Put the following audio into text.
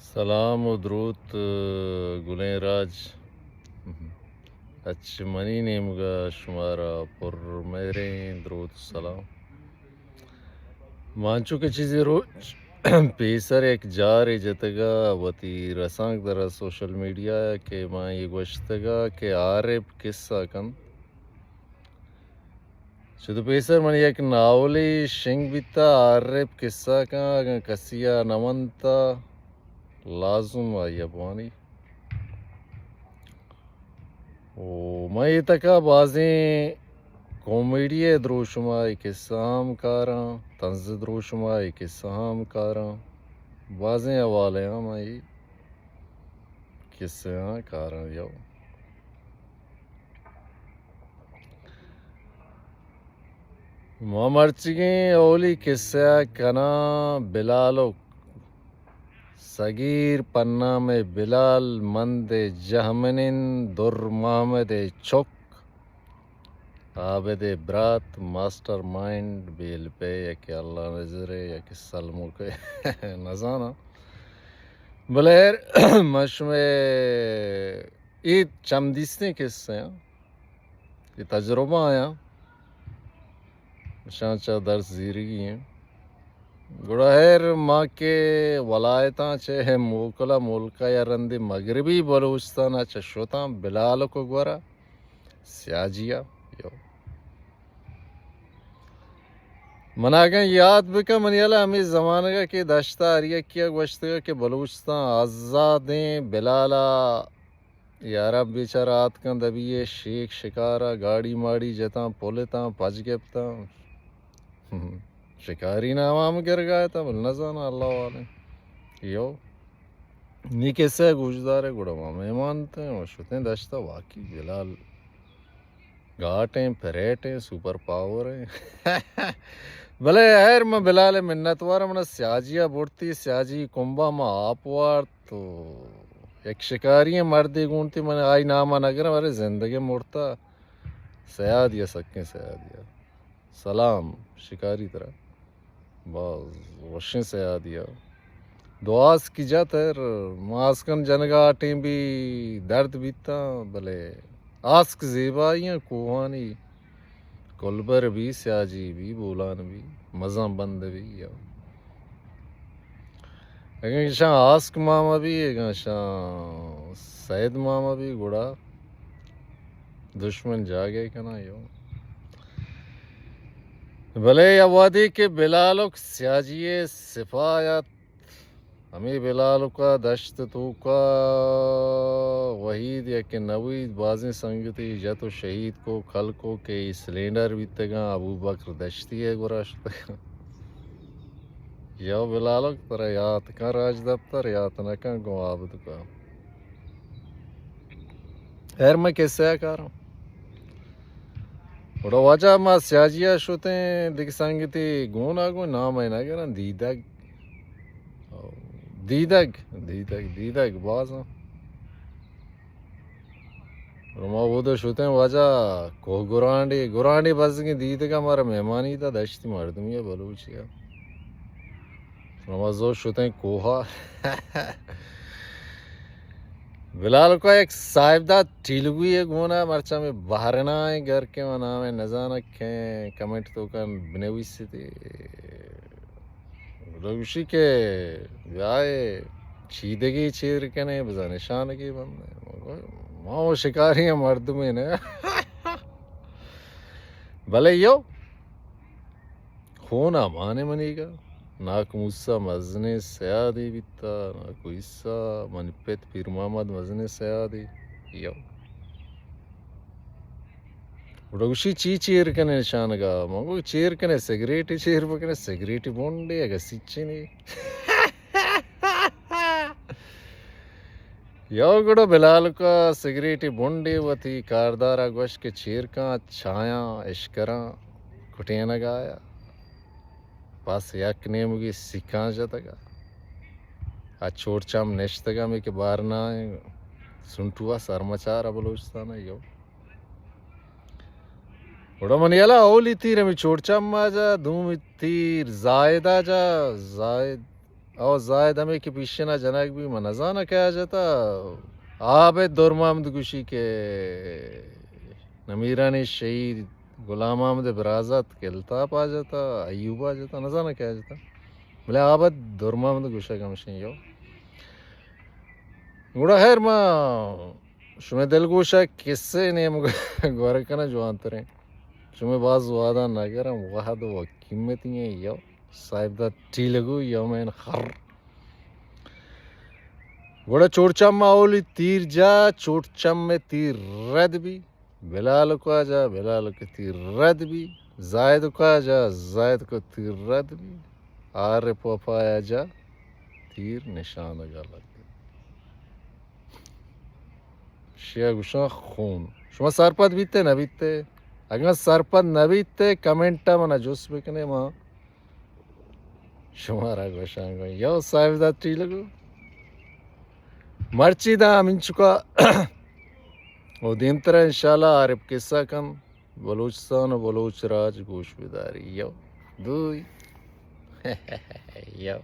سلام و درود گلین راج اچ منی نیمگا شمارا پر میرے درود سلام مانچو کے چیزی رو پیسر ایک جار جتگا وتی رسانگ در سوشل میڈیا کہ ماں یہ گوشتگا کہ عارب قصہ کن شدو پیسر من یک ناولی شنگ بیتا عارب قصہ کن کسیا نمنتا لازم آئی ابوانی میں یہ تکا بازیں کامیڈی دروشمائی قصہ ہم کاراں طنز دروشمائی قصہ ہم کاراں بازیں حوالے ہاں میں قصے ہاں کاراں یو مرچگیں اولی قصہ کنا بلالو صغیر پنہ میں بلال مند جہمنن در محمد چک عابد برات ماسٹر مائنڈ بیل پہ یا کہ اللہ نظرے یا کہ سلمو کے نزانا بلیر مش میں یہ چمدیسنے قصے ہیں یہ تجربہ آیا شانچہ درس زیرگی ہیں گڑہر ماں کے ولایتاں چے موکلا ملکہ یا رندی مغربی بلوچستان چشوتاں بلال کو گورا سیاجیا یو مناگن یاد بکا منیالا ہمیں زمانہ کا کہ داشتا آریا کیا گوشتگا کہ بلوچستان آزادیں بلالا یارا بیچارہ آت کن دبیے شیخ شکارا گاڑی ماڑی جتاں پولتاں پج گپتاں شکاری نامام گر گیا تھا بل نزانا اللہ والے یو نی کیسے گوشدار ہے گوڑا مہمان تھے شتیں داشتا واقعی بلال گھاٹیں پریٹیں سپر پاور ہیں بلے یار میں بلال منتوار من سیاجیا بڑتی سیاجی کنبا میں آپوار تو ایک شکاری مردی گونتی من آئی نامہ نگر میرے زندگی مرتا سیادیا سکیں سیادیا سلام شکاری طرح باز وشیں سیادیا دعاز کی جا تر ماسکن جنگا ٹیم بھی درد بیتا بلے آسک زیبائیاں کوہانی کلبر بھی سیاجی بھی بولان بھی مزاں بند بھی اگر شاہ آسک ماما بھی اگر شاہ سید ماما بھی گڑا دشمن جاگے کنا یو بھلے یا وادی کے بلالک سیاجیے صفایت ہمیں بلال کا دشت تو کا وحید یا کہ نوید بازیں سنگتی یا تو شہید کو کھل کو کہ سلینڈر بھی تگا ابو بکر دشتی ہے گراشت یا بلالک ترہ یاد کا راج دفتر یاد نکا گو آبد کا خیر میں کیسے کر رہا ہوں بڑا وجہ ما سیاجیا شوتیں دیکھ سنگتی گونا گو نام ہے نا کہ دیدگ دیدگ دیدگ دیدگ باز رما وہ تو شوتے ہیں وجہ کو گرانڈی بس کی دیدگ ہمارا مہمانی تھا دشتی مردمی ہے بلوچی ہے رما زو شوتے ہیں کوہا بلال کا ایک صاحبدہ ٹیلگوی ہے گونا مرچا میں بہرنا ہے گھر کے نام ہے نزانا کھیں کمنٹ تو کن بنوی سے تھی روشی کے بیائے چیدگی چیر کے نہیں بزا نشانگی بندے ماں وہ شکاری ہیں مرد میں نے بھلے یو خونا مانے منی گا ناک موسیٰ مزنے سیادی بیتا ناکو عیسیٰ من پیت پیر محمد مزنے سیادی یو روشی چی چیر کنے نشانگا مانگو چیر کنے سگریٹی چیر بکنے سگریٹی بونڈے اگا سچی نہیں یو گڑو بلال کا سگریٹی بونڈی و تھی کاردارا گوش کے چیر کان چھایاں اشکراں کٹیں نگایا پاس یک نیمگی سکھاں جتگا چھوٹ چام نشتگا میں کے بارنا سنٹوا سرمچارا بلوچستان ہے یو بڑا منیالا اولی تیر ہمیں چھوٹ چام آجا دوم تیر زائد آجا زائد او زائد ہمیں کہ پیشنا جنک بھی منزانہ کہا جاتا آب دورمامد گوشی کے نمیرانی شہید غلام احمد برازت کے الطاف آ جاتا ایوب آ جاتا نزانہ کہا جاتا بلے آبد دورمامد گوشا کمشن یو گوڑا خیر ما شمی دل گوشا کسے نیم گورکنا جوان تریں شمی باز وعدہ نگرم وحد و قیمتی ہیں یو صاحب دا ٹیلگو یومین خر گوڑا چوڑچم ماولی تیر جا چوڑچم میں تیر رد بھی بلال کو آجا بلال کو تیر رد بھی زائد کو آجا زائد کو تیر رد بھی آر پوپایا جا تیر نشان گا لگ شیعہ گوشا خون شما سرپد بیتے نہ بیتے اگر سرپد نہ بیتے کمنٹا منا جوس بکنے ماں شمارا گوشان گو یو صاحب دا ٹیلگو مرچی دا من چکا وہ دین طرح انشاءاللہ عرب قصہ کم بلوچستان و بلوچ راج گوش بداری یو دوئی یو